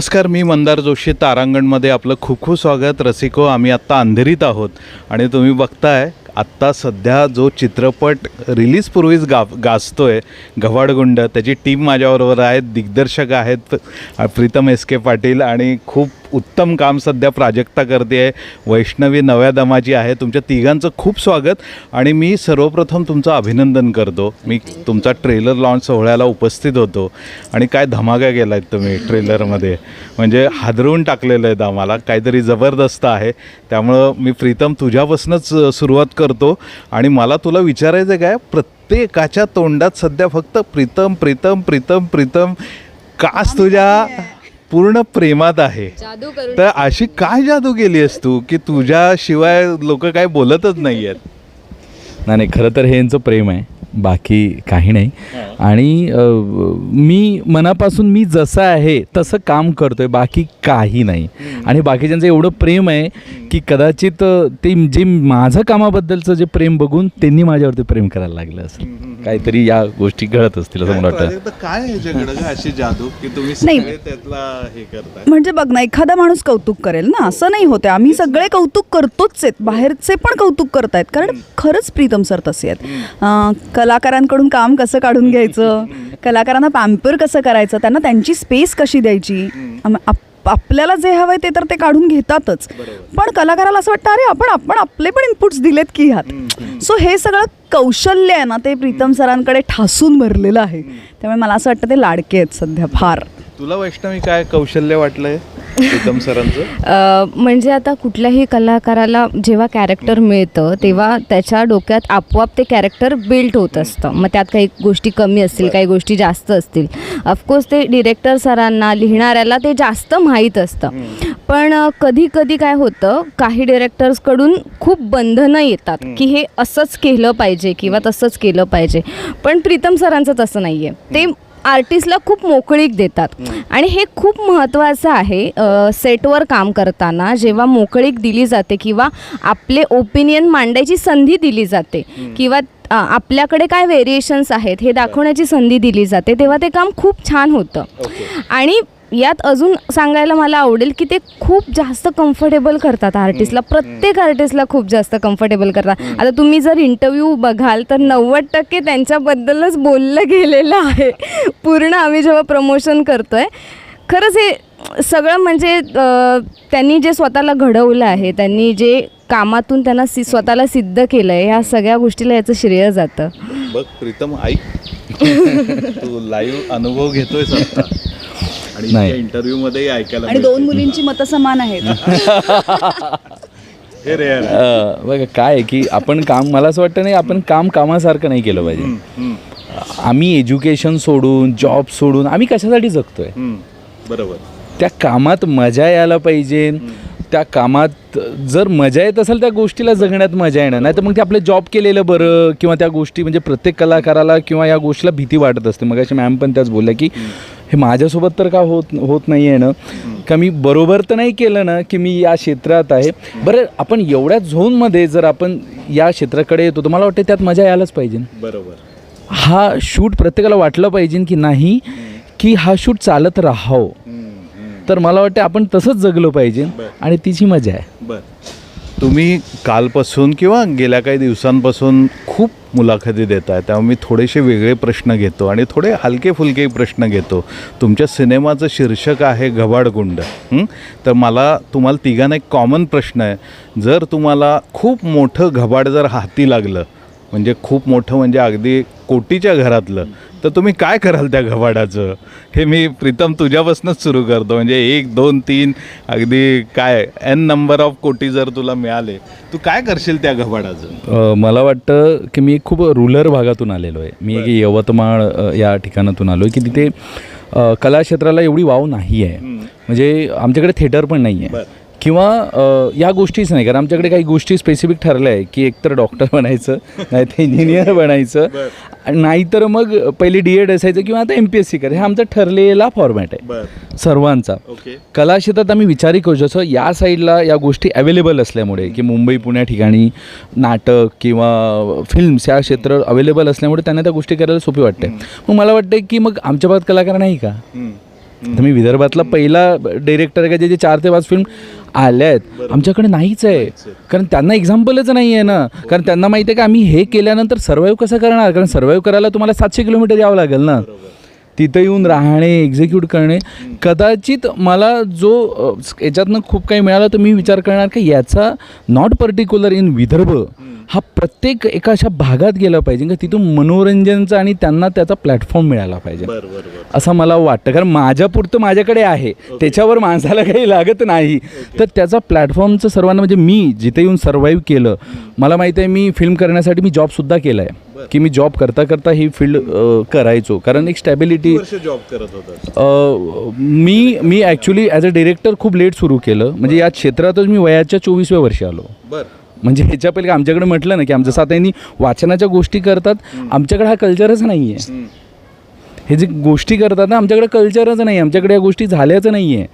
नमस्कार, मी मंदार जोशी. तारांगणमध्ये आपलं खूप खूप स्वागत. रसिको, आम्ही आत्ता अंधेरीत आहोत आणि तुम्ही बघताय आत्ता सध्या जो चित्रपट रिलीजपूर्वीच गाजतोय घबाडगुंड, त्याची टीम माझ्याबरोबर आहेत. दिग्दर्शक आहेत प्रीतम एस.के. पाटील आणि खूप उत्तम काम सध्या प्राजक्ता करते आहे. वैष्णवी नव्या दमाची आहे. तुमच्या तिघांचं खूप स्वागत आणि मी सर्वप्रथम तुमचं अभिनंदन करतो. मी तुमचा ट्रेलर लॉन्च सोहळ्याला उपस्थित होतो आणि काय धमाका केला आहेत तुम्ही ट्रेलरमध्ये, म्हणजे हादरवून टाकलेलं आहे आम्हाला. काहीतरी जबरदस्त आहे. त्यामुळं मी प्रीतम तुझ्यापासूनच सुरुवात करतो आणि मला तुला विचारायचं आहे काय, प्रत्येकाच्या तोंडात सध्या फक्त प्रीतम प्रीतम प्रीतम प्रीतम, कास तुझ्या पूर्ण प्रेमात आहे. तर अशी काय जादू केली आहेस तू की तुझ्याशिवाय लोक काय बोलतच नाही आहेत? नाही, खरं तर हे यांचं प्रेम आहे, बाकी काही नाही. आणि मी मनापासून मी जसं आहे तसं काम करतोय, बाकी काही नाही. आणि बाकीच्यांचं एवढं प्रेम आहे की कदाचित ते जे माझं कामाबद्दलचं जे प्रेम बघून त्यांनी माझ्यावरती प्रेम करायला लागलं असं काहीतरी या गोष्टी घडत असतील असं मला वाटतं. काय अशी जादू की तुम्ही सगळे त्यातला हे करताय? म्हणजे बघ ना, एखादा माणूस कौतुक करेल ना, असं नाही होते. आम्ही सगळे कौतुक करतोच आहेत, बाहेरचे पण कौतुक करतायत, कारण खरंच प्रीतम सर तसे आहेत. कलाकारांकडून काम कसं काढून घ्यायचं, कलाकारांना पॅम्पर कसं करायचं, त्यांना त्यांची स्पेस कशी द्यायची, आपल्याला जे हवंय ते तर ते काढून घेतातच. पण कलाकाराला असं वाटतं अरे आपण आपले पण इनपुट्स दिलेत की ह्यात. सो हे सगळं कौशल्य आहे ना, ते प्रीतम सरांकडे ठासून भरलेलं आहे. त्यामुळे मला असं वाटतं ते लाडके आहेत सध्या फार. तुला वैष्णवी काय कौशल्य वाटलंय प्रीतम सरांचं? म्हणजे आता कुठल्याही कलाकाराला जेव्हा कॅरेक्टर मिळतं तेव्हा त्याच्या डोक्यात आपोआप ते कॅरेक्टर बिल्ड होत असतं. मग त्यात काही गोष्टी कमी असतील, काही गोष्टी जास्त असतील. ऑफकोर्स ते डिरेक्टर सरांना, लिहिणाऱ्याला ते जास्त माहीत असतं. पण कधी कधी काय होतं, काही डिरेक्टर्सकडून खूप बंधनं येतात की हे असंच केलं पाहिजे किंवा तसंच केलं पाहिजे. पण प्रीतम सरांचं तसं नाही आहे. ते आर्टिस्टला खूप मोकळीक देतात आणि हे खूप महत्त्वाचं आहे. सेटवर काम करताना जेव्हा मोकळीक दिली जाते किंवा आपले ओपिनियन मांडायची संधी दिली जाते किंवा आपल्याकडे काय व्हेरिएशन्स आहेत हे दाखवण्याची संधी दिली जाते, तेव्हा ते काम खूप छान होतं. आणि यात अजून सांगायला मला आवडेल की ते खूप जास्त कम्फर्टेबल करतात आर्टिस्टला. प्रत्येक आर्टिस्टला खूप जास्त कम्फर्टेबल करतात. आता तुम्ही जर इंटरव्ह्यू बघाल तर 90% त्यांच्याबद्दलच बोललं गेलेलं आहे पूर्ण. आम्ही जेव्हा प्रमोशन करतोय, खरंच हे सगळं म्हणजे त्यांनी जे स्वतःला घडवलं आहे, त्यांनी जे कामातून त्यांना स्वतःला सिद्ध केलं आहे, ह्या सगळ्या गोष्टीला याचं श्रेय जातं. बघ प्रीतम, ऐक तू लाईव्ह अनुभव घेतोय सध्या आणि इंटरव्ह्यू मध्ये ऐकायला. आणि 2 मुलींची मतं समान आहेत. बघा काय आहे की आपण काम, मला असं वाटतं नाही, आपण काम कामासारखं नाही केलं पाहिजे. आम्ही एज्युकेशन सोडून, जॉब सोडून आम्ही कशासाठी जगतोय? बरोबर. त्या कामात मजा यायला पाहिजे. त्या कामात जर मजा येत असेल त्या गोष्टीला जगण्यात मजा येणार नाही तर मग ते आपलं जॉब केलेलं बरं. किंवा त्या गोष्टी म्हणजे प्रत्येक कलाकाराला किंवा या गोष्टीला भीती वाटत असते. मग अशी मॅम पण त्याच बोलल्या की हे माझ्यासोबत तर का होत नाही आहे ना, का मी बरोबर तर नाही केलं ना की मी या क्षेत्रात आहे. बरं, आपण एवढ्या झोनमध्ये जर आपण या क्षेत्राकडे येतो तर मला वाटतं त्यात मजा यायलाच पाहिजे. बरोबर. हा शूट प्रत्येकाला वाटलं पाहिजे की नाही की हा शूट चालत राहावं. तर मला वाटतं आपण तसंच जगलो पाहिजे आणि तिची मजा आहे. बरं, तुम्ही कालपासून किंवा गेल्या काही दिवसांपासून खूप मुलाखती देत आहे, त्यामुळे मी थोडेसे वेगळे प्रश्न घेतो आणि थोडे हलके फुलके प्रश्न घेतो. तुमच्या सिनेमाचं शीर्षक आहे घबाडगुंड. तर मला तुम्हाला तिघांना एक कॉमन प्रश्न आहे. जर तुम्हाला खूप मोठं घबाड जर हाती लागलं, म्हणजे खूप मोठं म्हणजे अगदी कोटीच्या घरातलं, तर तुम्ही काय कराल त्या घबाडाचं? हे मी प्रीतम तुझ्यापासूनच सुरू करतो. म्हणजे 1, 2, 3 अगदी काय n नंबर ऑफ कोटी जर तुला मिळाले, तू काय करशील त्या घबाडाचं? मला वाटतं की मी खूप रुरल भागातून आलेलो आहे. मी एक यवतमाळ या ठिकाणातून आलो आहे की तिथे कलाक्षेत्राला एवढी वाव नाही आहे. म्हणजे आमच्याकडे थिएटर पण नाही आहे किंवा या गोष्टीच नाही. कारण आमच्याकडे काही गोष्टी स्पेसिफिक ठरल्या आहे की एकतर डॉक्टर बनायचं, नाही तर इंजिनियर बनायचं, नाहीतर मग पहिले D.Ed असायचं किंवा आता MPSC करायचं. हा आमचा ठरलेला फॉर्मॅट आहे सर्वांचा. कला क्षेत्रात आम्ही विचारही करू, जसं या साईडला या गोष्टी अवेलेबल असल्यामुळे की मुंबई पुण्या ठिकाणी नाटक किंवा फिल्म्स या क्षेत्र अवेलेबल असल्यामुळे त्यांना त्या गोष्टी करायला सोपी वाटते. मग मला वाटतं की मग आमच्या भागात कलाकार नाही का? तर मी विदर्भातला पहिला डिरेक्टर आहे का ज्याचे 4 ते 5 फिल्म आल्या आहेत. आमच्याकडे नाहीच आहे, कारण त्यांना एक्झाम्पलच नाही आहे ना. कारण त्यांना माहिती आहे की आम्ही हे केल्यानंतर सर्वाईव्ह कसं करणार, कारण सर्वाईव्ह करायला तुम्हाला 700 किलोमीटर यावं लागेल ना. तिथं येऊन राहणे, एक्झिक्यूट करणे. कदाचित मला जो याच्यातनं खूप काही मिळालं तर मी विचार करणार की याचा नॉट पर्टिक्युलर इन विदर्भ हा प्रत्येक एका अशा भागात गेला पाहिजे का तिथून मनोरंजनचा आणि त्यांना त्याचा प्लॅटफॉर्म मिळाला पाहिजे असं मला वाटतं. कारण माझ्यापुरतं माझ्याकडे आहे, त्याच्यावर माणसाला काही लागत नाही. तर त्याचा प्लॅटफॉर्मचं सर्वांना, म्हणजे मी जिथे येऊन सर्वाईव्ह केलं, मला माहिती आहे मी फिल्म करण्यासाठी मी जॉबसुद्धा केला आहे की मी जॉब करता करता ही फील्ड करायचो. कारण एक स्टॅबिलिटी. जॉब करत होता मी ॲक्च्युली ॲज अ डिरेक्टर खूप लेट सुरू केलं. म्हणजे या क्षेत्रातच मी वयाच्या 24व्या वर्षी आलो. म्हणजे ह्याच्या पहिले आमच्याकडे म्हटलं ना की आमचं आता यांनी वाचनाच्या गोष्टी करतात, आमच्याकडे हा कल्चरच नाही आहे. हे जे गोष्टी करतात ना, आमच्याकडे कल्चरच नाही, आमच्याकडे या गोष्टी झाल्याच नाही आहे.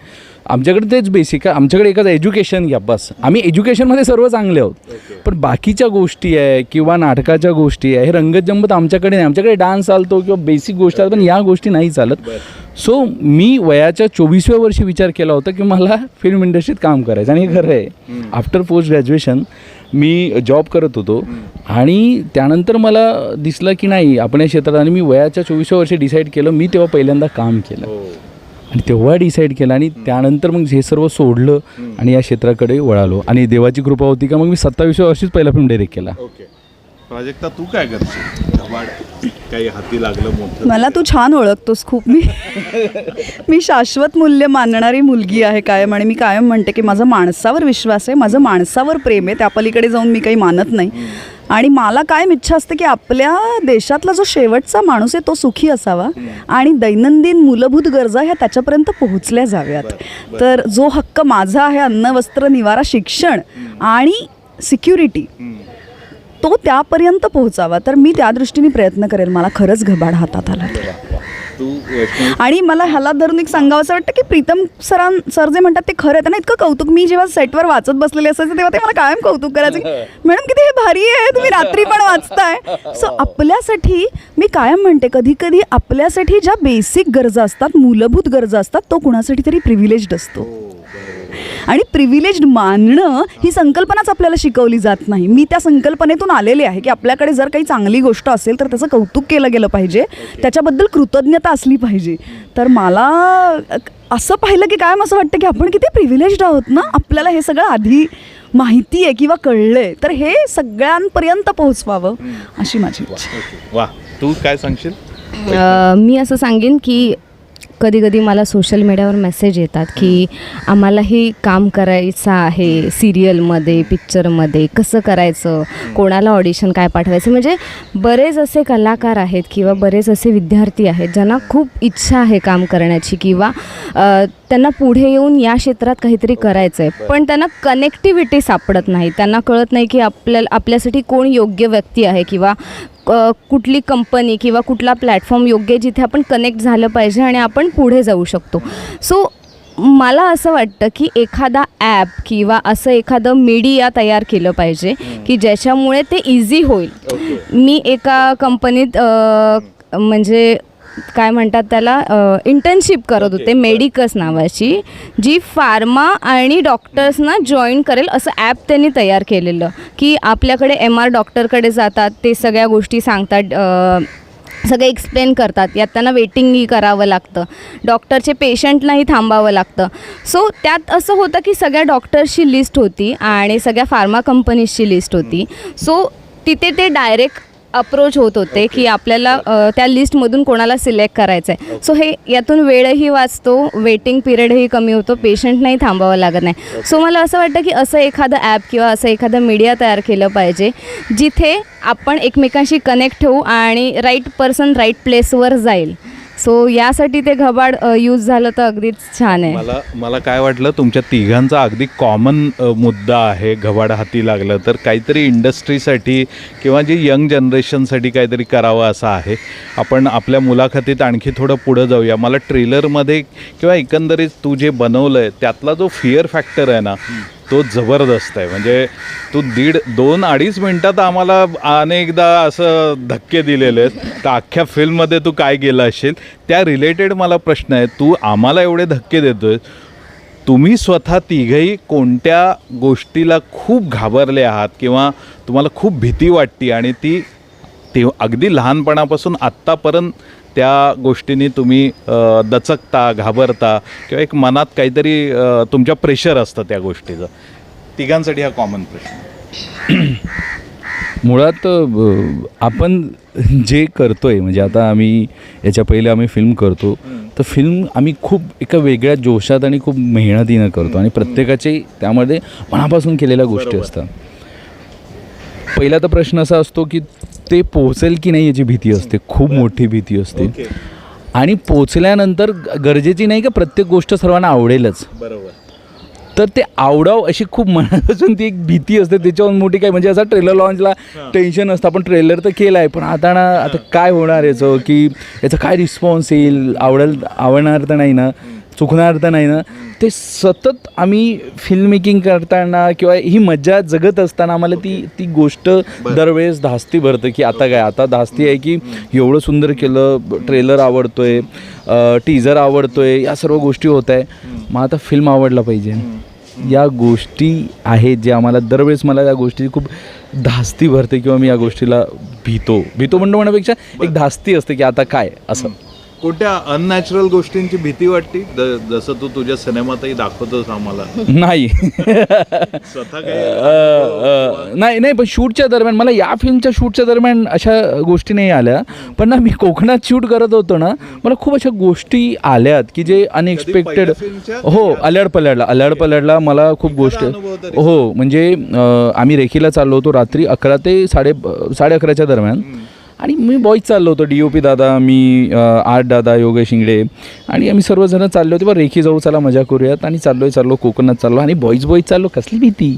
आमच्याकडे तेच बेसिक आहे. आमच्याकडे एखादं एज्युकेशन घ्या बस, आम्ही एज्युकेशनमध्ये सर्व चांगले आहोत. पण बाकीच्या गोष्टी आहे किंवा नाटकाच्या गोष्टी आहे, हे रंगत जंबत आमच्याकडे नाही. आमच्याकडे डान्स चालतो किंवा बेसिक गोष्टी आहेत, पण या गोष्टी नाही चालत. सो मी वयाच्या 24व्या वर्षी विचार केला होता की मला फिल्म इंडस्ट्रीत काम करायचं. आणि हे खरं आहे, आफ्टर पोस्ट ग्रॅज्युएशन मी जॉब करत होतो आणि त्यानंतर मला दिसलं की नाही आपण या क्षेत्रात, आणि मी वयाच्या 24व्या वर्षी डिसाईड केलं. मी तेव्हा पहिल्यांदा काम केलं आणि तेव्हा डिसाईड केलं आणि त्यानंतर मग हे सर्व सोडलं आणि या क्षेत्राकडे वळालो. आणि देवाची कृपा होती का मग मी 27व्या वर्षीच पहिला फिल्म डायरेक्ट केला. प्राजक्ता, तू काय करशील? काही हाती लागलं मोठं? मला तू छान ओळखतोस खूप. मी शाश्वत मूल्य मानणारी मुलगी आहे कायम, आणि मी कायम म्हणते की माझा माणसावर विश्वास आहे, माझं माणसावर प्रेम आहे, त्या पलीकडे जाऊन मी काही मानत नाही. आणि मला कायम इच्छा असते की आपल्या देशातला जो शेवटचा माणूस आहे तो सुखी असावा आणि दैनंदिन मूलभूत गरजा ह्या त्याच्यापर्यंत पोहोचल्या जाव्यात. तर जो हक्क माझा आहे, अन्न वस्त्र निवारा शिक्षण आणि सिक्युरिटी, तो त्यापर्यंत पोहोचावा. तर मी त्या दृष्टीने प्रयत्न करेल. मला खरंच घबाड हातात आला. आणि मला ह्याला धरून एक सांगावंसं वाटतं की प्रीतम सर जे म्हणतात ते खरं आहे. त्यांना इतकं कौतुक, मी जेव्हा सेटवर वाचत बसलेले असायचे तेव्हा ते मला कायम कौतुक करायचं की मॅडम किती हे भारी आहे, तुम्ही रात्री पण वाचताय. सो आपल्यासाठी मी कायम म्हणते कधी कधी आपल्यासाठी ज्या बेसिक गरजा असतात, मूलभूत गरजा असतात, तो कुणासाठी तरी प्रिव्हिलेज्ड असतो. आणि प्रिव्हिलेज्ड मानणं ही संकल्पनाच आपल्याला शिकवली जात नाही. मी त्या संकल्पनेतून आलेले आहे की आपल्याकडे जर काही चांगली गोष्ट असेल तर त्याचं कौतुक केलं गेलं पाहिजे, त्याच्याबद्दल कृतज्ञता असली पाहिजे. तर मला असं पाहिलं की कायम असं वाटतं की आपण किती प्रिव्हिलेज्ड आहोत ना, आपल्याला हे सगळं आधी माहिती आहे किंवा कळलंय, तर हे सगळ्यांपर्यंत पोहोचवावं अशी माझी इच्छा. वा, तू काय सांगशील? मी असं सांगेन की कधी कधी मला सोशल मीडियावर मेसेज येतात की आम्हालाही काम करायचं आहे, सिरियलमध्ये, पिक्चरमध्ये कसं करायचं, कोणाला ऑडिशन काय पाठवायचं. म्हणजे बरेच असे कलाकार आहेत किंवा बरेच असे विद्यार्थी आहेत ज्यांना खूप इच्छा आहे काम करण्याची किंवा त्यांना पुढे येऊन या क्षेत्रात काहीतरी करायचं आहे, पण त्यांना कनेक्टिव्हिटी सापडत नाही. त्यांना कळत नाही की आपल्यासाठी कोण योग्य व्यक्ती आहे किंवा कुठली कंपनी किंवा कुठला प्लॅटफॉर्म योग्य जिथे आपण कनेक्ट झालं पाहिजे आणि आपण पुढे जाऊ शकतो. सो मला असं वाटतं की एखादा ॲप किंवा असं एखादं मीडिया तयार केलं पाहिजे की ज्याच्यामुळे ते इझी होईल. मी एका कंपनीत म्हणजे काय म्हणतात त्याला इंटर्नशिप करत होते, मेडिकस नावाची, जी फार्मा आणि डॉक्टर्सना जॉईन करेल असं ॲप त्यांनी तयार केलेलं की आपल्याकडे MR डॉक्टरकडे जातात, ते सगळ्या गोष्टी सांगतात, सगळे एक्सप्लेन करतात. यात त्यांना वेटिंगही करावं लागतं, डॉक्टरचे पेशंटलाही थांबावं लागतं. सो त्यात असं होतं की सगळ्या डॉक्टर्सची लिस्ट होती आणि सगळ्या फार्मा कंपनीजची लिस्ट होती. सो तिथे ते डायरेक्ट अप्रोच होत होते की आपल्याला त्या लिस्टमधून कोणाला सिलेक्ट करायचं आहे. सो हे यातून वेळही वाचतो, वेटिंग पिरियडही कमी होतो, पेशंटनाही थांबावं लागत नाही. सो मला असं वाटतं की असं एखादं ॲप किंवा असं एखादं मीडिया तयार केलं पाहिजे जिथे आपण एकमेकांशी कनेक्ट होऊ आणि राईट पर्सन राईट प्लेसवर जाईल. सो यासाठी ते घबाड यूज झालं तर अगदीच छान आहे. मला काय वाटलं, तुमच्या तिघांचा अगदी कॉमन मुद्दा आहे, घबाड हाती लागलं तर काहीतरी इंडस्ट्रीसाठी किंवा जी यंग जनरेशनसाठी काहीतरी करावं असं आहे. आपण आपल्या मुलाखतीत आणखी थोडं पुढं जाऊया. मला ट्रेलरमध्ये किंवा एकंदरीत तू जे बनवलं आहे त्यातला जो फिअर फॅक्टर आहे ना, तो जबरदस्त आहे. म्हणजे तू 2-2.5 मिनटात आम्हाला अनेकदा असं धक्के दिलेले आहेत. तर अख्ख्या फिल्ममध्ये तू काय केलं असेल त्या रिलेटेड मला प्रश्न आहे. तू आम्हाला एवढे धक्के देतोय, तुम्ही स्वतः तिघही कोणत्या गोष्टीला खूप घाबरले आहात किंवा तुम्हाला खूप भीती वाटते आणि ती अगदी लहानपणापासून आत्तापर्यंत त्या गोष्टींनी तुम्ही दचकता, घाबरता किंवा एक मनात काहीतरी तुमच्या प्रेशर असतं त्या गोष्टीचं. तिघांसाठी हा कॉमन प्रश्न. मुळात आपण जे करतोय म्हणजे आता आम्ही याच्या पहिले आम्ही फिल्म करतो तर फिल्म आम्ही खूप एका वेगळ्या जोशात आणि खूप मेहनतीनं करतो आणि प्रत्येकाचे त्यामध्ये मनापासून केलेल्या गोष्टी असतात. पहिला तर प्रश्न असा असतो की ते पोहोचेल की नाही याची भीती असते, खूप मोठी भीती असते. आणि पोचल्यानंतर गरजेची नाही का प्रत्येक गोष्ट सर्वांना आवडेलच, बरोबर. तर ते आवडाव अशी खूप मनापासून ती एक भीती असते. त्याच्यावर मोठी काय म्हणजे असा ट्रेलर लॉन्चला टेन्शन असतं, आपण ट्रेलर तर केला आहे पण आता काय होणार याचं, की याचा काय रिस्पॉन्स येईल, आवडणार तर नाही ना, चुकणार तर नाही ना. ते सतत आम्ही फिल्म मेकिंग करताना किंवा ही मज्जा जगत असताना आम्हाला ती गोष्ट दरवेळेस धास्ती भरतं की आता धास्ती आहे की एवढं सुंदर केलं, ट्रेलर आवडतोय, टीजर आवडतोय, या सर्व गोष्टी होत आहे, मग आता फिल्म आवडला पाहिजे. या गोष्टी आहेत जे आम्हाला दरवेळेस मला या गोष्टीची खूप धास्ती भरते किंवा मी या गोष्टीला भीतो म्हणण्यापेक्षा एक धास्ती असते की आता काय असं. कोणत्या अननॅचरल गोष्टींची भीती वाटते जसं तू तुझ्या सिनेमातही दाखवतोस आम्हाला? नाही स्वतः नाही पण शूटच्या दरम्यान मला या फिल्मच्या शूटच्या दरम्यान अशा गोष्टी नाही आल्या. पण ना मी कोकणात शूट करत होतो ना, मला खूप अशा गोष्टी आल्यात की जे अनएक्सपेक्टेड. हो, अल्याड पल्याडला मला खूप गोष्टी. हो, म्हणजे आम्ही रेखीला चाललो होतो रात्री 11 ते 11:30च्या दरम्यान आणि मी बॉईज चाललो होतो, DOP दादा, मी, आर्ट दादा, योगेश इंगळे आणि आम्ही सर्वजण चाललो होते. बरं रेखी जाऊ, चला मजा करूयात आणि चाललो कोकणात चाललो आणि बॉईज चाललो. कसली भीती,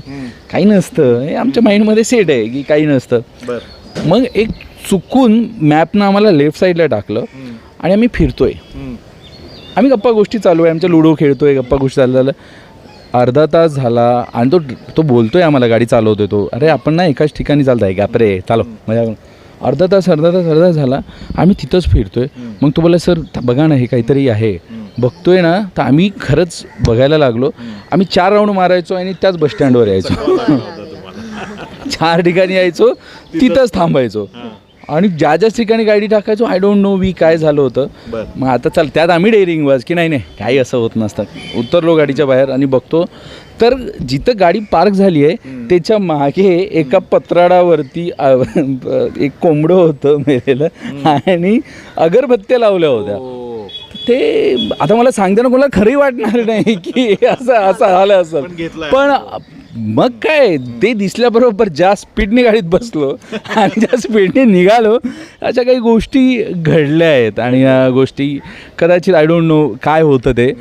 काही नसतं, हे आमच्या माइंडमध्ये सेट आहे की काही नसतं. मग एक चुकून मॅपनं आम्हाला लेफ्ट साईडला टाकलं आणि आम्ही फिरतोय, आम्ही गप्पा गोष्टी चालू आहे, आमच्या लुडो खेळतोय, गप्पा गोष्टी झालं. अर्धा तास झाला आणि तो बोलतोय आम्हाला, गाडी चालवतोय तो, अरे आपण ना एकाच ठिकाणी चालत आहे, गॅपरे चालो मजा. अर्धा तास झाला, आम्ही तिथंच फिरतोय. मग तो बोला, सर बघा ना हे काहीतरी आहे. बघतोय ना, तर आम्ही खरंच बघायला लागलो. आम्ही 4 राऊंड मारायचो आणि त्याच बसस्टँडवर यायचो. 4 ठिकाणी यायचो, तिथंच थांबायचो आणि ज्या ठिकाणी गाडी टाकायचो आय डोंट नो काय झालं होतं. मग आता चल त्यात आम्ही डेअरिंग वाज की नाही काही असं होत नसतं. उतरलो गाडीच्या बाहेर आणि बघतो तर जिथं गाडी पार्क झाली आहे त्याच्या मागे एका पत्राडावरती एक कोंबडं होतं मेलेलं आणि अगरबत्त्या लावल्या होत्या. ते आता मला सांगताना कोणाला खरंही वाटणार नाही की असं झालं असं. पण मग काय, ते दिसल्याबरोबर ज्या स्पीडने गाडीत बसलो आणि ज्या स्पीडने निघालो, अशा काही गोष्टी घडल्या आहेत. आणि या गोष्टी कदाचित आय डोंट नो काय होतं ते,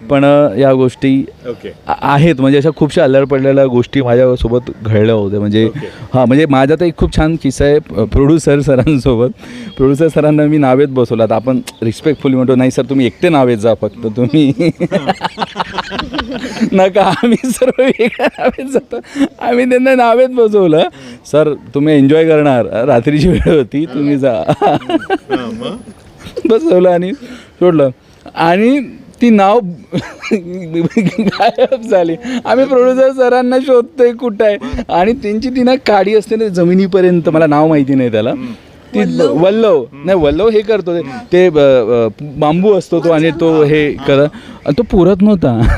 पण या गोष्टी आहेत. म्हणजे अशा खूपशा अल्लड पडलेल्या गोष्टी माझ्यासोबत घडल्या होत्या. म्हणजे म्हणजे माझा तर एक खूप छान किस्सा आहे प्रोड्युसर सरांसोबत. प्रोड्युसर सरांना मी नावेत बसवलं. आता आपण रिस्पेक्टफुली म्हणतो, नाही सर तुम्ही एकटे नावेत जा, फक्त तुम्ही नका, आम्ही सर्व वेगळ्या नावेत जातो. आम्ही त्यांना नावेत बसवलं, सर तुम्ही एन्जॉय करणार, रात्रीची वेळ होती, तुम्ही जा. बसवलं आणि सोडलं आणि ती नाव गायब झाली. आम्ही प्रोड्युसर सरांना शोधतोय कुठं आहे आणि त्यांची ती ना काडी असते ना जमिनीपर्यंत, मला नाव माहिती नाही त्याला, ती वल्लव हे करतो ते बांबू असतो तो आणि तो हे तो पुरत नव्हता.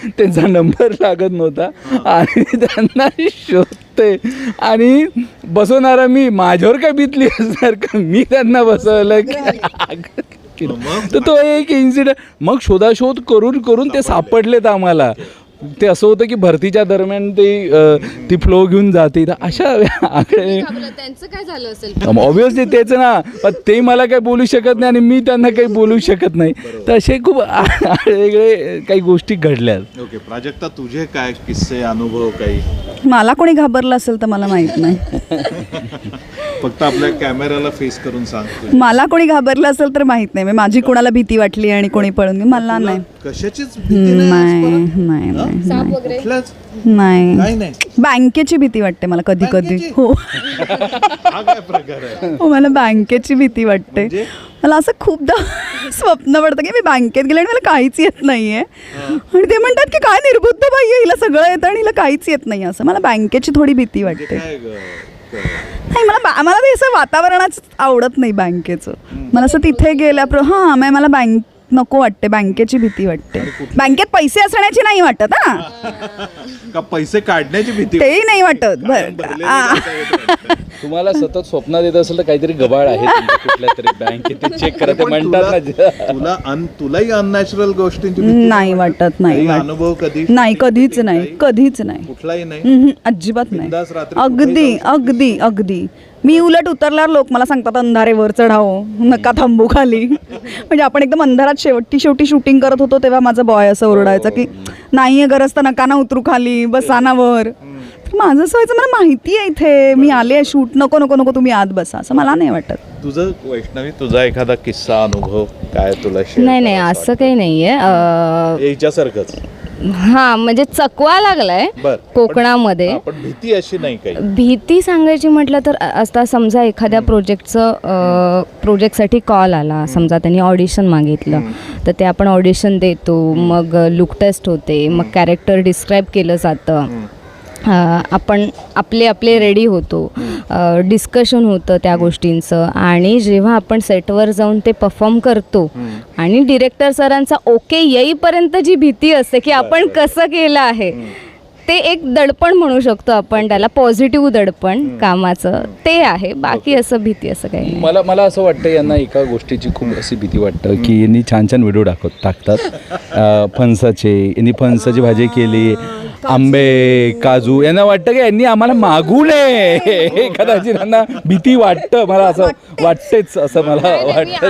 त्यांचा नंबर लागत नव्हता आणि त्यांना शोधते आणि बसवणारा मी, माझ्यावर काय भीतली असणार का, मी त्यांना बसवलं की. तर तो एक इन्सिडेंट. मग शोधाशोध करून ते सापडलेत आम्हाला. ते असं होतं की भरतीच्या दरम्यान ती फ्लो घेऊन जाते. अशा त्यांचं काय झालं असेल ऑब्व्हियसली तेच ना, पण ते मला काही बोलू शकत नाही आणि मी त्यांना काही बोलू शकत नाही. तर असे खूप वेगळे काही गोष्टी घडल्या. ओके, प्राजक्ता तुझे काय किस्से, अनुभव काही? मला कोणी घाबरलं असेल तर मला माहीत नाही. फक्त आपल्या कॅमेराला फेस करून सांग. मला कोणी घाबरलं असेल तर माहित नाही, माझी कोणाला भीती वाटली आणि कोणी पळून गेलं, मला नाही. कशाचीच भीती नाही नाही आजपर्यंत? नाही नाही कुठल्याच? नाही. नाही नाही. बँकेची भीती वाटते मला कधी कधी. बँकेची? हो हा काय प्रकार आहे? हो, मला बँकेची भीती वाटते. म्हणजे? मला असं खूपदा स्वप्न पडतं की मी बँकेत गेले आणि मला काहीच येत नाहीये आणि ते म्हणतात की काय निर्बुद्ध बाई आहे, हिला सगळं येतं आणि हिला काहीच येत नाही. असं मला बँकेची थोडी भीती वाटते. काय ग? नाही, मला ते असं वातावरणच आवडत नाही बँकेचं. मला असं तिथे हां मला बँक नको वाटते, बँकेची भीती वाटते. बँकेत पैसे असण्याची नाही वाटत हा, का पैसे काढण्याची भीती? तेही नाही वाटत. तुम्हाला सतत स्वप्नात येत असेल तर काहीतरी गबाळ आहे तुमच्या कुठल्या तरी बँकेत, चेक करा. ते म्हणतात ना तुलाही अननॅचरल गोष्टींची भीती नाही वाटत. नाही वाटत. अनुभव कधी? नाही, कधीच नाही, कधीच नाही. कुठलाही नाही. अजिबात नाही. बिनधास्त रात्री अगदी अगदी अगदी. मी उलट उतरल्यावर लोक मला सांगतात अंधारे वर चढावो, नका थांबू खाली. म्हणजे आपण एकदम अंधारात शेवटी शूटिंग करत होतो तेव्हा माझा बॉय असं ओरडायचा की नाहीये गरज तर नका ना उतरू खाली, बसा ना वर. तर माझं असं व्हायचं, मला माहिती आहे इथे मी आले आहे शूट, नको नको नको तुम्ही आत बसा, असं मला नाही वाटत. तुझं वैष्णवी, तुझा एखादा किस्सा अनुभव काय तुला share नाही नाही करायचा असं काही नाहीये. वाटतं? याच्यासारखंच. हा म्हणजे चकवा लागलाय बर. कोकणामध्ये. पण भीती अशी नाही काही. भीती सांगायची म्हटलं तर आता समजा एखाद्या प्रोजेक्टसाठी कॉल आला, समजा त्यांनी ऑडिशन मागितलं, तर ते आपण ऑडिशन देतो, मग लुक टेस्ट होते, मग कॅरेक्टर डिस्क्राईब केलं जातं, आपण आपले रेडी होतो, डिस्कशन होतं त्या गोष्टींचं, आणि जेव्हा आपण सेटवर जाऊन ते परफॉर्म करतो आणि डिरेक्टर सरांचा ओके येईपर्यंत जी भीती असते की आपण कसं केलं आहे, ते एक दडपण म्हणू शकतो आपण त्याला, पॉझिटिव्ह दडपण कामाचं ते आहे. बाकी असं भीती असं काही नाही. मला असं वाटतं यांना एका गोष्टीची खूप अशी भीती वाटतं की यांनी छान छान व्हिडिओ टाकतात फणसाचे, यांनी फणसाची भाजी केली, आंबे, काजू, यांना वाटतं की यांनी आम्हाला मागू नये. कदाचित यांना भीती वाटतं, मला असं वाटतेच, असं मला मी वाटतं.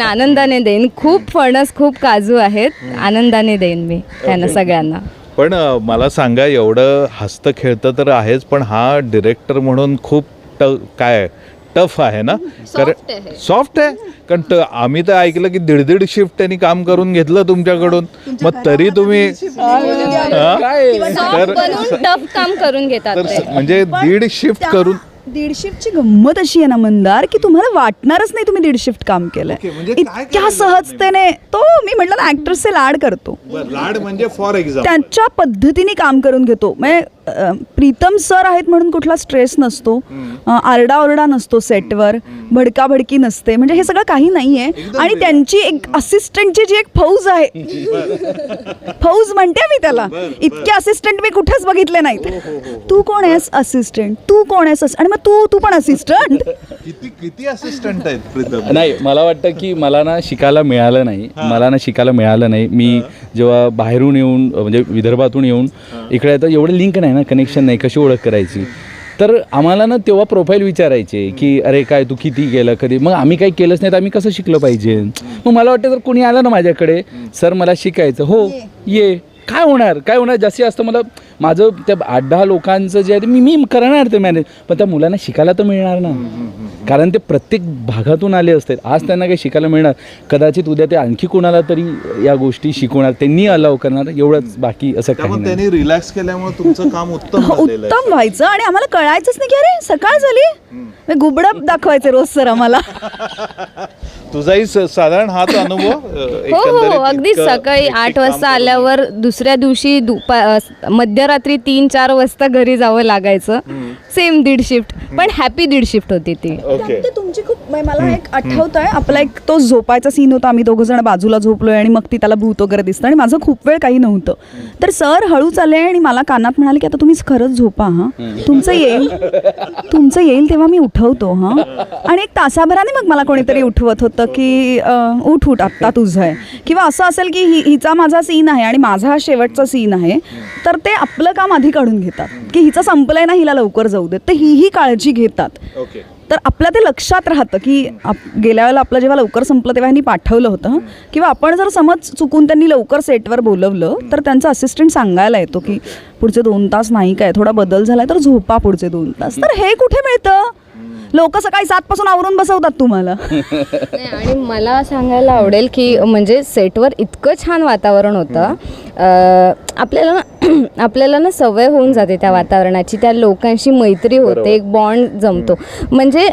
आनंदाने देईन. खूप फणस, खूप काजू आहेत, आनंदाने देईन मी त्यांना सगळ्यांना. पण मला सांगा, एवढं हसतं खेळतं तर आहेच, पण हा डिरेक्टर म्हणून खूप काय टफ आहे ना? कारण सॉफ्ट आहे. कारण आम्ही तर ऐकलं की 1.5 शिफ्ट त्यांनी काम करून घेतलं तुमच्याकडून, मग तरी तुम्ही टफ काम करून घेतात ते. म्हणजे 1.5 शिफ्ट करून. 1.5 शिफ्टची गंमत अशी आहे ना मंदार, की तुम्हाला वाटणारच नाही तुम्ही 1.5 शिफ्ट काम केलंय. ओके, म्हणजे काय इतक्या केलं सहजतेने तो, मी म्हटलं ना ऍक्टर्सचे लाड करतो, लाड म्हणजे फॉर एक्झाम्पल त्यांच्या पद्धतीने काम करून घेतो. म्हणजे प्रीतम सर आहेत म्हणून कुठला स्ट्रेस नसतो, आरडाओरडा नसतो सेटवर, भडकाभडकी नसते, म्हणजे हे सगळं काही नाहीये. आणि त्यांची एक असिस्टंटची जी एक फौज आहे, फौज म्हणते मी त्याला, इतके असिस्टंट मी कुठेच बघितले नाहीत. तू कोण आहेस असिस्टंट, तू कोण आहेस, आणि मग तू पण असिस्टंट. किती असिस्टंट आहेत प्रीतम? नाही, मला वाटतं की मला ना शिकायला मिळालं नाही. मी जेव्हा बाहेरून येऊन, म्हणजे विदर्भातून येऊन इकडे तर एवढं लिंक नाही ना, कनेक्शन नाही, कशी ओळख करायची. तर आम्हाला ना तेव्हा प्रोफाईल विचारायचे की अरे काय तू किती केलं, कधी, मग आम्ही काही केलंच नाही तर आम्ही कसं शिकलं पाहिजे. मग मला वाटतं जर कोणी आलं ना माझ्याकडे, सर मला शिकायचं, हो ये, काय होणार जास्तीत जास्त मला माझं त्या 8-10 लोकांचं जे आहे ते मी करणार ते मॅनेज, पण त्या मुलांना शिकायला तर मिळणार ना, कारण ते प्रत्येक भागातून आले असतात. आज त्यांना काही शिकायला मिळणार, कदाचित उद्या ते आणखी कोणाला तरी या गोष्टी शिकवणार, त्यांनी अलाव करणार, एवढंच, बाकी असं काही नाही. त्यांनी रिलॅक्स केल्यामुळे तुमचं काम उत्तम व्हायचं आणि आम्हाला कळायचंच नाही की अरे सकाळ झाली, गुबडं दाखवायचे रोज सर आम्हाला. तुझाही साधारण हाच अनुभव? हो, अगदी सकाळी 8 वाजता आल्यावर दुसऱ्या दिवशी मध्यरात्री 3-4 वाजता घरी जावं लागायचं. सेम 1.5 शिफ्ट, पण हॅपी 1.5 शिफ्ट होती ती. ते तुमची खूप, मला एक आठवत आहे, आपला एक तो झोपायचा सीन होता, आम्ही 2 जण बाजूला झोपलोय आणि मग ती त्याला भूत वगैरे दिसतं आणि माझं खूप वेळ काही नव्हतं. तर सर हळूच आले आणि मला कानात म्हणाले की आता तुम्ही खरंच झोपा, तुमचं येईल तेव्हा मी उठवतो. आणि 1 तासाभराने मग मला कोणीतरी उठवत होतं की उठ आत्ता तुझं आहे, किंवा असं असेल की हिचा माझा सीन आहे आणि माझा हा शेवटचा सीन आहे, तर ते आपलं काम आधी काढून घेतात की हिचं संपलंय ना, हिला लवकर जाऊ देत, तर ही काळजी घेतात. तर आपल्या ते लक्षात राहतं की गेल्या वेळेला आपलं जेव्हा लवकर संपलं तेव्हा ह्यांनी पाठवलं होतं, किंवा आपण जर समज चुकून त्यांनी लवकर सेटवर बोलवलं तर त्यांचा असिस्टंट सांगायला येतो की पुढचे 2 तास नाही काय, थोडा बदल झालाय तर झोपा पुढचे 2 तास. तर हे कुठे मिळतं? लोक सकाळी 7 पासून आवरून बसवतात तुम्हाला. नाही, आणि मला सांगायला आवडेल की म्हणजे सेटवर इतकं छान वातावरण होतं. आपल्याला ना सवय होऊन जाते त्या वातावरणाची, त्या लोकांशी मैत्री होते, एक बॉन्ड जमतो. म्हणजे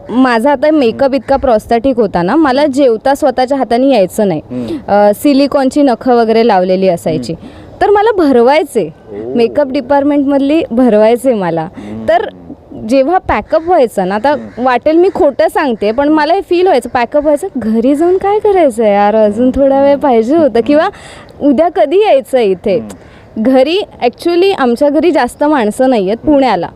माझा आता मेकअप इतका प्रॉस्थेटिक होता ना, मला जेवता स्वतःच्या हाताने यायचं नाही. सिलिकॉनची नखं वगैरे लावलेली असायची, तर मला भरवायचे, मेकअप डिपार्टमेंटमधली भरवायचे मला. तर जेव्हा पॅकअप व्हायचं ना, आता वाटेल मी खोटं सांगते, पण मला हे फील व्हायचं, पॅकअप व्हायचं, घरी जाऊन काय करायचं यार, अजून थोडा वेळ पाहिजे होतं, किंवा उद्या कधी यायचं इथे. घरी ॲक्च्युली आमच्या घरी जास्त माणसं नाही आहेत पुण्याला,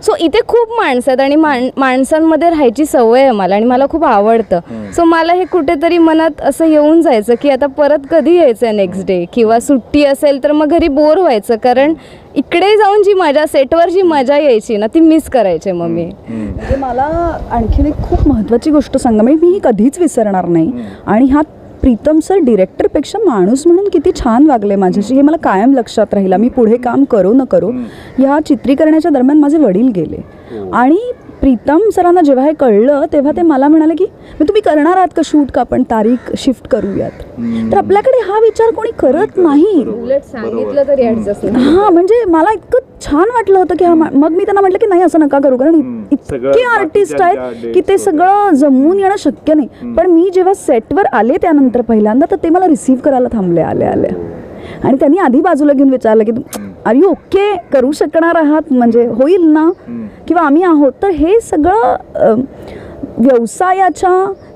सो इथे खूप माणसं आहेत आणि माणसांमध्ये राहायची सवय आहे मला, आणि मला खूप आवडतं. सो मला हे कुठेतरी मनात असं येऊन जायचं की आता परत कधी यायचं आहे नेक्स्ट डे, किंवा सुट्टी असेल तर मग घरी बोर व्हायचं, कारण इकडे जाऊन जी मजा, सेटवर जी मजा यायची ना, ती मिस करायचे मग मी. म्हणजे मला आणखीन एक खूप महत्त्वाची गोष्ट सांगा, म्हणजे मी ही कधीच विसरणार नाही. आणि हा प्रीतम सर डिरेक्टरपेक्षा माणूस म्हणून किती छान वागले माझ्याशी, हे मला कायम लक्षात राहिलं. मी पुढे काम करू न करू, ह्या चित्रीकरणाच्या दरम्यान माझे वडील गेले, आणि प्रीतम सरांना जेव्हा हे कळलं तेव्हा ते मला म्हणाले की तुम्ही करणार आहात का शूट, का आपण तारीख शिफ्ट करूयात. तर आपल्याकडे हा विचार कोणी करत नाही, उलट सांगितलं तरी ॲडजस्ट नाही. हां, म्हणजे मला इतकं छान वाटलं होतं की हा, मग मी त्यांना म्हटलं की नाही असं नका करू, कारण इतके आर्टिस्ट आहेत की ते सगळं जमवून येणं शक्य नाही. पण मी जेव्हा सेटवर आले त्यानंतर पहिल्यांदा, तर ते मला रिसीव्ह करायला थांबले आल्या, आणि त्यांनी आधी बाजूला घेऊन विचारलं की आर यू ओके, करू शकणार आहात, म्हणजे होईल ना, किंवा आम्ही आहोत. तर हे सगळं व्यवसायाच्या,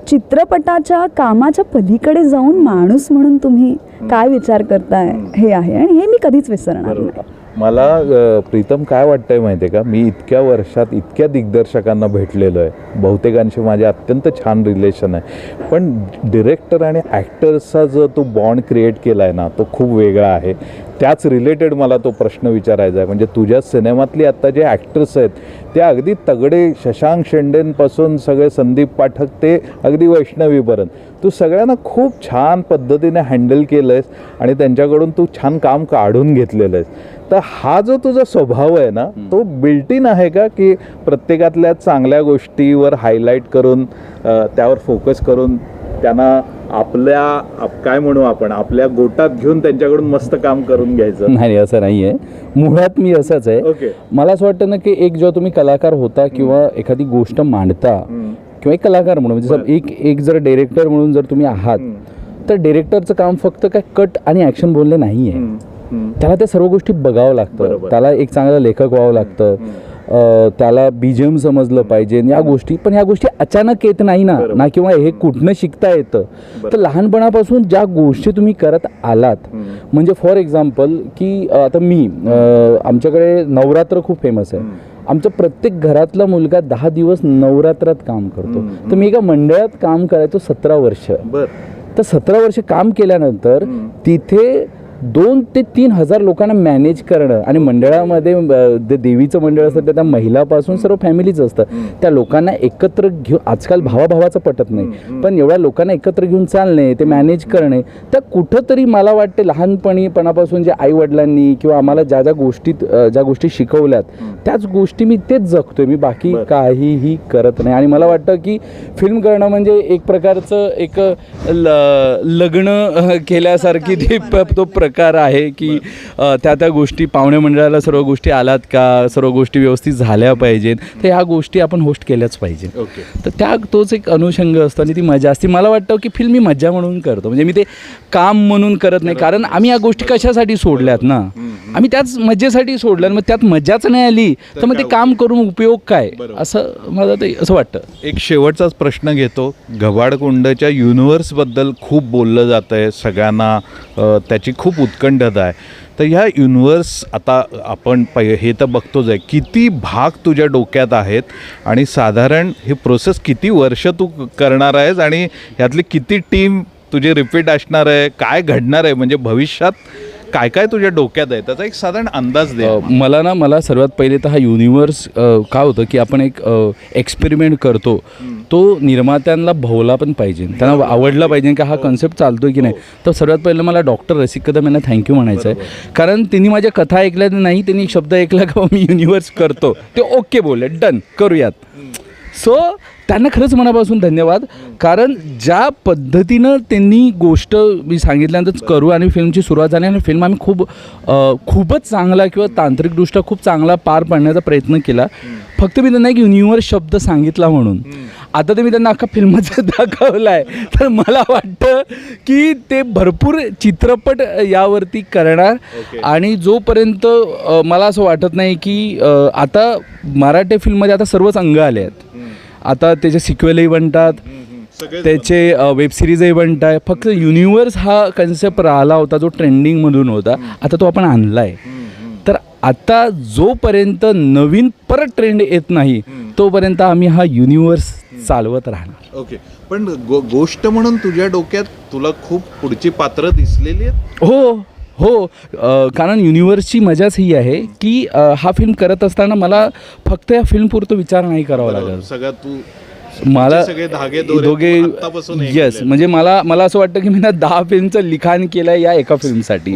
चित्रपटाच्या कामाच्या पलीकडे जाऊन माणूस म्हणून तुम्ही काय विचार करताय हे आहे, आणि हे मी कधीच विसरणार नाही. मला प्रीतम काय वाटतंय माहिती आहे का, मी इतक्या वर्षात इतक्या दिग्दर्शकांना भेटलेलो आहे, बहुतेकांशी माझे अत्यंत छान रिलेशन आहे, पण डिरेक्टर आणि ॲक्टर्सचा जो तो बॉन्ड क्रिएट केला आहे ना, तो खूप वेगळा आहे. त्याच रिलेटेड मला तो प्रश्न विचारायचा आहे. म्हणजे तुझ्या सिनेमातली आत्ता जे ॲक्टर्स आहेत ते अगदी तगडे, शशांक शेंडेंपासून सगळे संदीप पाठक ते अगदी वैष्णवीपर्यंत, तू सगळ्यांना खूप छान पद्धतीने हँडल केलं आहेस आणि त्यांच्याकडून तू छान काम काढून घेतलेलं आहेस. तर हा जो तुझा स्वभाव आहे ना, तो बिल्ट इन आहे का, की प्रत्येकातल्या चांगल्या गोष्टीवर हायलाईट करून त्यावर फोकस करून त्यांना काय म्हणू आपण, आपल्या गोटात घेऊन त्यांच्याकडून मस्त काम करून घ्यायचं? नाही, असं नाही आहे. मुळात मी असंच आहे. ओके. मला असं वाटतं ना की एक जेव्हा तुम्ही कलाकार होता किंवा एखादी गोष्ट मांडता किंवा एक कलाकार म्हणून, म्हणजे एक जर डिरेक्टर म्हणून जर तुम्ही आहात, तर डिरेक्टरचं काम फक्त काय कट आणि ॲक्शन बोलणे नाही आहे. त्याला त्या सर्व गोष्टी बघावं लागतं, त्याला एक चांगला लेखक व्हावं लागतं, त्याला बीजीएम समजलं पाहिजे, या गोष्टी. पण ह्या गोष्टी अचानक येत नाही ना, किंवा हे कुठनं शिकता येतं. तर लहानपणापासून ज्या गोष्टी तुम्ही करत आलात, म्हणजे फॉर एक्झाम्पल की आता मी, आमच्याकडे नवरात्र खूप फेमस आहे. आमच्या प्रत्येक घरातला मुलगा 10 दिवस नवरात्रात काम करतो. तर मी एका मंडळात काम करायचो 17 वर्ष. तर 17 वर्ष काम केल्यानंतर तिथे 2 ते 3 हजार लोकांना मॅनेज करणं, आणि मंडळामध्ये देवीचं मंडळ असतं, त्या महिलापासून सर्व फॅमिलीच असतं, त्या लोकांना एकत्र घेऊन, आजकाल भावाभावाचं पटत नाही, पण एवढ्या लोकांना एकत्र घेऊन चालणे, ते मॅनेज करणे, त्या कुठंतरी मला वाटते लहानपणापासून जे आईवडिलांनी किंवा आम्हाला ज्या गोष्टी शिकवल्यात, त्याच गोष्टी मी तेच जगतोय. मी बाकी काहीही करत नाही. आणि मला वाटतं की फिल्म करणं म्हणजे एक प्रकारचं एक लग्न केल्यासारखी तो प्रकार आहे की त्या गोष्टी, पाहुणे मंडळाला सर्व गोष्टी आलात का, सर्व गोष्टी व्यवस्थित झाल्या पाहिजेत, तर ह्या गोष्टी आपण होस्ट केल्याच पाहिजे. तर तोच एक अनुषंग असतो आणि ती मजा असते. मला वाटतं की फिल्म मी मजा म्हणून करतो, म्हणजे मी ते काम म्हणून करत नाही, कारण आम्ही या गोष्टी कशासाठी सोडल्यात ना, आम्ही त्याच मजेसाठी सोडल्या. मग त्यात मजाच नाही आली तर मग ते काम करून उपयोग काय, असं मला ते असं वाटतं. एक शेवटचाच प्रश्न घेतो. घबाडकुंडच्या युनिव्हर्सबद्दल खूप बोललं जातं आहे, सगळ्यांना त्याची खूप उत्कंठता आहे. तर ह्या युनिव्हर्स आता आपण हे तर बघतोच आहे, किती भाग तुझ्या डोक्यात आहेत आणि साधारण ही प्रोसेस किती वर्ष तू करणार आहेस आणि ह्यातली किती टीम तुझी रिपीट असणार आहे, काय घडणार आहे, म्हणजे भविष्यात काय काय तुझ्या डोक्यात आहे त्याचा एक साधारण अंदाज दे. मला सर्वात पहिले तर हा युनिव्हर्स काय होतं की आपण एक एक्सपेरिमेंट करतो, तो निर्मात्यांना भावला पण पाहिजे, त्यांना आवडला पाहिजे की हा कन्सेप्ट चालतोय की नाही. तर सर्वात पहिलं मला डॉक्टर रसिक कदम यांना थँक्यू म्हणायचं आहे, कारण त्यांनी माझ्या कथा ऐकल्या नाही, त्यांनी एक शब्द ऐकला का मी युनिव्हर्स करतो, ते ओके बोलले, डन करूयात. सो त्यांना खरंच मनापासून धन्यवाद, कारण ज्या पद्धतीनं त्यांनी गोष्ट मी सांगितल्यानंतर करू आणि फिल्मची सुरुवात झाली आणि फिल्म आम्ही खूपच चांगला किंवा तांत्रिकदृष्ट्या खूप चांगला पार पाडण्याचा प्रयत्न केला. फक्त मी त्यांना एक युनिव्हर्स शब्द सांगितला म्हणून. आता ते मी त्यांना अख्खा फिल्मचं दाखवला आहे, तर मला वाटतं की ते भरपूर चित्रपट यावरती करणार. आणि जोपर्यंत मला असं वाटत नाही की आता मराठी फिल्ममध्ये आता सर्वच अंग आले आहेत. आता त्याचे सिक्वेलही बनतात, त्याचे वेब सिरीजही बनत आहे. फक्त युनिव्हर्स हा कन्सेप्ट राहिला होता जो ट्रेंडिंगमधून होता, आता तो आपण आणला आहे. तर आता जोपर्यंत नवीन परत ट्रेंड येत नाही तोपर्यंत आम्ही हा युनिव्हर्स चालवत राहणार. ओके, पण गोष्ट म्हणून तुझ्या डोक्यात तुला खूप पुढची पात्र दिसलेली आहेत? हो, कारण युनिव्हर्सची मजाच ही आहे की हा फिल्म करत असताना मला फक्त या फिल्मपुरतं विचार नाही करावा लागेल. सगळ्यात तू मला सगळे धागे दोघे आत्तापासून हे येस, म्हणजे मला असं वाटतं की मी ना 10 फिल्मचं लिखाण केलं आहे या एका फिल्मसाठी.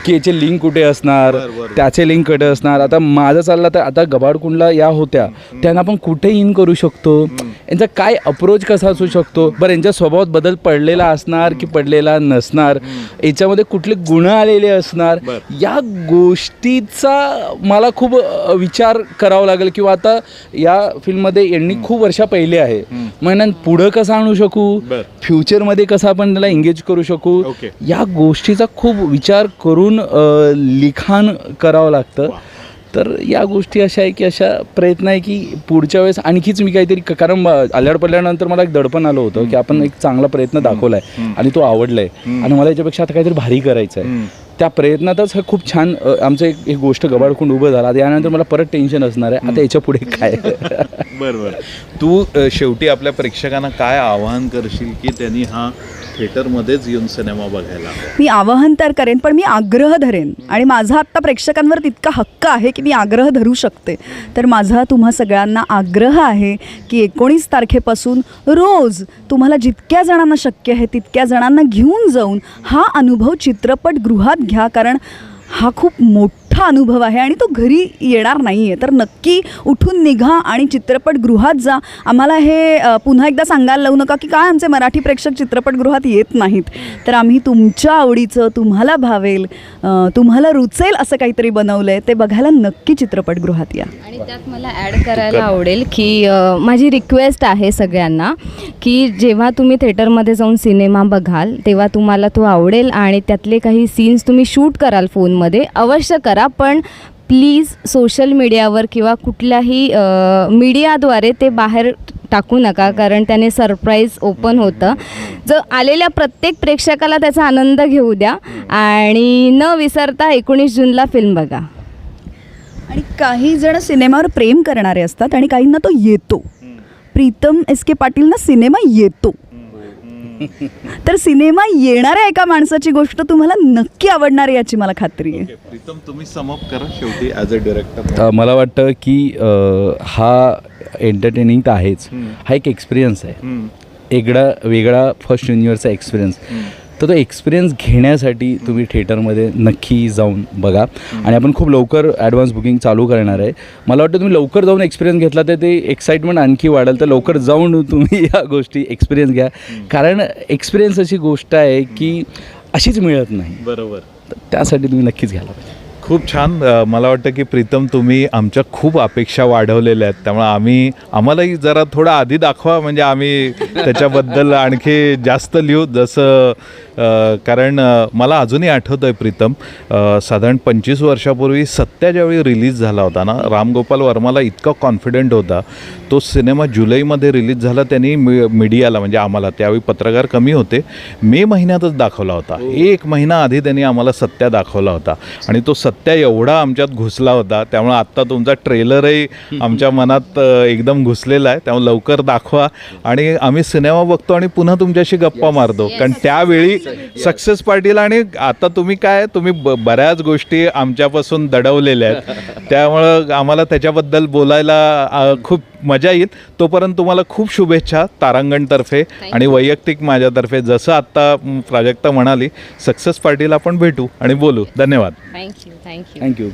की याचे लिंक कुठे असणार, त्याचे लिंक कुठे असणार. आता माझं चाललं तर आता गबाडकुंडला या होत्या, त्यांना आपण कुठे इन करू शकतो, यांचा काय अप्रोच कसा असू शकतो, बरं यांच्या स्वभावात बदल पडलेला असणार की पडलेला नसणार, याच्यामध्ये कुठले गुण आलेले असणार, या गोष्टीचा मला खूप विचार करावा लागेल. किंवा आता या फिल्ममध्ये यांनी खूप वर्षा पहिले आहे, मग पुढं कसं आणू शकू, फ्युचरमध्ये कसं आपण त्याला एंगेज करू शकू, या गोष्टीचा खूप विचार करून लिखाण करावं लागतं. तर या गोष्टी अशा आहे की अशा प्रयत्न आहे की पुढच्या वेळेस आणखीच मी काहीतरी, कारण आल्याड पडल्यानंतर मला एक दडपण आलं होतं की आपण एक चांगला प्रयत्न दाखवला आहे आणि तो आवडला आहे आणि मला याच्यापेक्षा आता काहीतरी भारी करायचं आहे. त्या प्रयत्नातच हे खूप छान आमचं एक गोष्ट गबाडकुंड उभं झाला. यानंतर मला परत टेन्शन असणार आहे आता याच्या पुढे काय. बरोबर. तू शेवटी आपल्या प्रेक्षकांना काय आवाहन करशील की त्यांनी हा थिएटरमध्येच येऊन सिनेमा बघायला? मी आवाहन तर करेन, पण मी आग्रह धरेन आणि माझा आत्ता प्रेक्षकांवर तितका हक्क आहे की मी आग्रह धरू शकते. तर माझा तुम्हा सगळ्यांना आग्रह आहे की 19 तारखेपासून रोज तुम्हाला जितक्या जणांना शक्य आहे तितक्या जणांना घेऊन जाऊन हा अनुभव चित्रपटगृहात घ्या, कारण हा खूप मोठा अनुभव आहे आणि तो घरी येणार नाही आहे. तर नक्की उठून निघा आणि चित्रपटगृहात जा. आम्हाला हे पुन्हा एकदा सांगायला लावू नका की काय आमचे मराठी प्रेक्षक चित्रपटगृहात येत नाहीत. तर आम्ही तुमच्या आवडीचं, तुम्हाला भावेल, तुम्हाला रुचेल असं काहीतरी बनवलं आहे, ते बघायला नक्की चित्रपटगृहात या. आणि त्यात मला ॲड करायला आवडेल की माझी रिक्वेस्ट आहे सगळ्यांना की जेव्हा तुम्ही थिएटरमध्ये जाऊन सिनेमा बघाल तेव्हा तुम्हाला तो आवडेल आणि त्यातले काही सीन्स तुम्ही शूट कराल फोनमध्ये, अवश्य करा. पण प्लीज सोशल मीडियावर किंवा कुठल्याही मीडियाद्वारे ते बाहेर टाकू नका, कारण त्याने सरप्राईज ओपन होतं. जो आलेल्या प्रत्येक प्रेक्षकाला त्याचा आनंद घेऊ द्या आणि न विसरता 19 जूनला फिल्म बघा. आणि काही जण सिनेमावर प्रेम करणारे असतात आणि काहींना तो येतो. प्रीतम एस के पाटीलना सिनेमा येतो. तर सिनेमा येणाऱ्या एका माणसाची गोष्ट तुम्हाला नक्की आवडणार याची मला खात्री आहे. प्रीतम, तुम्ही समअप करा शेवटी ॲज अ डिरेक्टर. मला वाटतं की हा एंटरटेनिंग तर आहेच, हा एक एक्सपिरियन्स आहे, वेगळा फर्स्ट युनिव्हर्सचा एक्सपिरियन्स. तर तो एक्सपिरियन्स घेण्यासाठी तुम्ही थिएटरमध्ये नक्की जाऊन बघा. आणि आपण खूप लवकर ॲडव्हान्स बुकिंग चालू करणार आहे. मला वाटतं तुम्ही लवकर जाऊन एक्सपिरियन्स घेतला तर ते एक्साइटमेंट आणखी वाढेल. तर लवकर जाऊन तुम्ही या गोष्टी एक्सपिरियन्स घ्या, कारण एक्सपिरियन्स अशी गोष्ट आहे की अशीच मिळत नाही. बरोबर. त्यासाठी तुम्ही नक्कीच घ्यायला पाहिजे. खूप छान. मला वाटतं की प्रीतम तुम्ही आमच्या खूप अपेक्षा वाढवलेल्या आहेत, त्यामुळे आम्हालाही जरा थोडं आधी दाखवा, म्हणजे आम्ही त्याच्याबद्दल आणखी जास्त लिहू. जसं कारण मला अजूनही आठवतं आहे प्रीतम, साधारण 25 वर्षापूर्वी सत्या ज्यावेळी रिलीज झाला होता ना, राम गोपाल वर्माला इतका कॉन्फिडंट होता. तो सिनेमा जुलैमध्ये रिलीज झाला. त्यांनी मीडियाला, म्हणजे आम्हाला त्यावेळी पत्रकार कमी होते, मे महिन्यातच दाखवला होता. 1 महिना आधी त्यांनी आम्हाला सत्या दाखवला होता आणि तो सत्या एवढा आमच्यात घुसला होता. त्यामुळे आत्ता तुमचा ट्रेलरही आमच्या मनात एकदम घुसलेला आहे. त्यामुळे लवकर दाखवा आणि आम्ही सिनेमा बघतो आणि पुन्हा तुमच्याशी गप्पा मारतो. कारण त्यावेळी सक्सेस पार्टीला आणि आता तुम्ही बऱ्याच गोष्टी आमच्यापासून दडवलेल्या आहेत, त्यामुळं आम्हाला त्याच्याबद्दल बोलायला खूप मजा येईल. तोपर्यंत तुम्हाला खूप शुभेच्छा तारांगणतर्फे आणि वैयक्तिक माझ्यातर्फे. जसं आत्ता प्राजक्ता म्हणाली, सक्सेस पार्टीला आपण भेटू आणि बोलू. धन्यवाद. थँक्यू. थँक्यू.